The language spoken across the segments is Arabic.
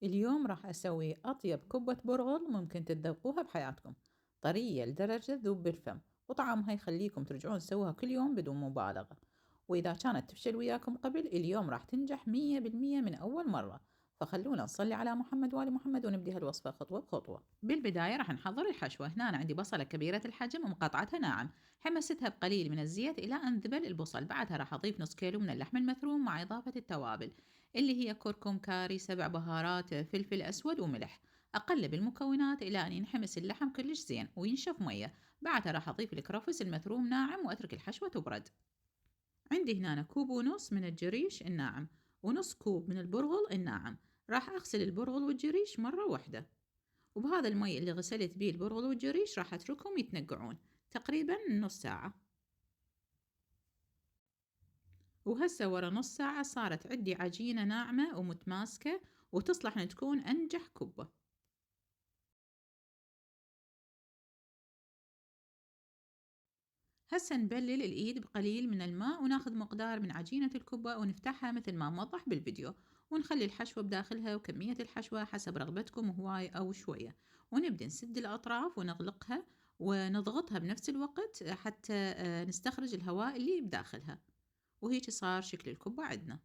اليوم راح أسوي أطيب كبة برغل ممكن تتذوقوها بحياتكم، طرية لدرجة تذوب بالفم، وطعمها يخليكم ترجعون تسووها كل يوم بدون مبالغة. وإذا كانت تفشل وياكم قبل، اليوم راح تنجح 100% من أول مرة. فخلونا نصلي على محمد وآل محمد ونبدأ هالوصفة خطوة بخطوة. بالبداية راح نحضر الحشوة. هنا أنا عندي بصلة كبيرة الحجم ومقطعتها ناعم، حمستها بقليل من الزيت إلى أن ذبل البصل. بعدها راح أضيف نص كيلو من اللحم المفروم مع إضافة التوابل اللي هي كركم، كاري، 7 بهارات، فلفل أسود وملح. أقلب المكونات إلى أن ينحمس اللحم كلش زين وينشف مية. بعدها راح أضيف الكرفس المثروم ناعم وأترك الحشوة تبرد. عندي هنا كوب ونص من الجريش الناعم ونص كوب من البرغل الناعم. راح أغسل البرغل والجريش مرة واحدة، وبهذا المي اللي غسلت بيه البرغل والجريش راح أتركهم يتنقعون تقريبا نص ساعة. وهسه ورا نص ساعة صارت عندي عجينة ناعمة ومتماسكة وتصلح أن تكون أنجح كبة. هسه نبلل الإيد بقليل من الماء وناخذ مقدار من عجينة الكبة ونفتحها مثل ما موضح بالفيديو، ونخلي الحشوة بداخلها وكمية الحشوة حسب رغبتكم هواي أو شوية. ونبدأ نسد الأطراف ونغلقها ونضغطها بنفس الوقت حتى نستخرج الهواء اللي بداخلها. وهيك صار شكل الكبة عندنا.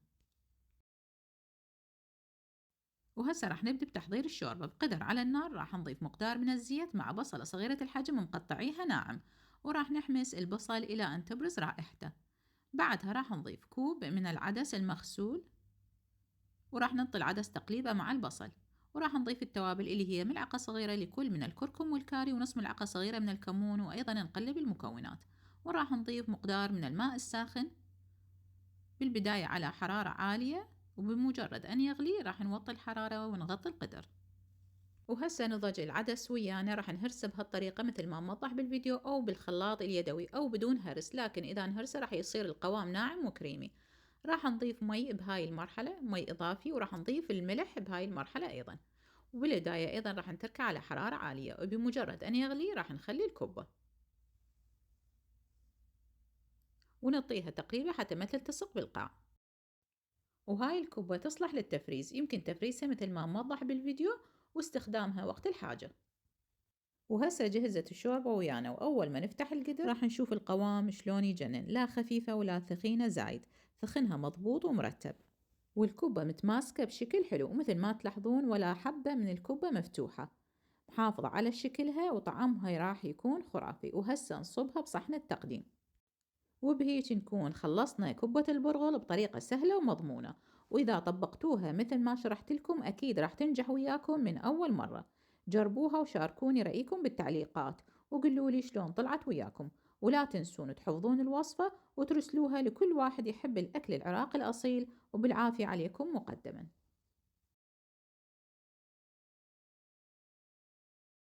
وهسه راح نبدأ بتحضير الشوربة. بقدر على النار راح نضيف مقدار من الزيت مع بصلة صغيرة الحجم ومقطعيها ناعم، وراح نحمس البصل إلى أن تبرز رائحته. بعدها راح نضيف كوب من العدس المغسول، وراح ننطي العدس تقليبه مع البصل. وراح نضيف التوابل اللي هي ملعقة صغيرة لكل من الكركم والكاري ونص ملعقة صغيرة من الكمون، وأيضا نقلب المكونات. وراح نضيف مقدار من الماء الساخن بالبداية على حرارة عالية، وبمجرد أن يغلي راح نوطي الحرارة ونغطي القدر. وهسه نضج العدس ويانا. راح نهرسه بهالطريقة مثل ما موضح بالفيديو أو بالخلاط اليدوي أو بدون هرس، لكن إذا نهرسه راح يصير القوام ناعم وكريمي. راح نضيف مي بهاي المرحلة، مي إضافي، وراح نضيف الملح بهاي المرحلة أيضا. وبالبداية أيضا راح نتركه على حرارة عالية، وبمجرد أن يغلي راح نخلي الكبة ونعطيها تقريبا حتى ما تلتصق بالقاع. وهاي الكبة تصلح للتفريز، يمكن تفريزها مثل ما موضح بالفيديو واستخدامها وقت الحاجة. وهسه جهزت الشوربة ويانا، وأول ما نفتح القدر راح نشوف القوام شلون يجنن، لا خفيفة ولا ثخينة زايد، ثخنها مضبوط ومرتب. والكبة متماسكة بشكل حلو مثل ما تلاحظون، ولا حبة من الكبة مفتوحة، محافظة على شكلها وطعمها راح يكون خرافي. وهسه نصبها بصحن التقديم. وبهيج نكون خلصنا كبة البرغل بطريقة سهلة ومضمونة. وإذا طبقتوها مثل ما شرحت لكم أكيد راح تنجح وياكم من أول مرة. جربوها وشاركوني رأيكم بالتعليقات وقولوا لي شلون طلعت وياكم. ولا تنسون تحفظون الوصفة وترسلوها لكل واحد يحب الأكل العراقي الأصيل، وبالعافية عليكم مقدما.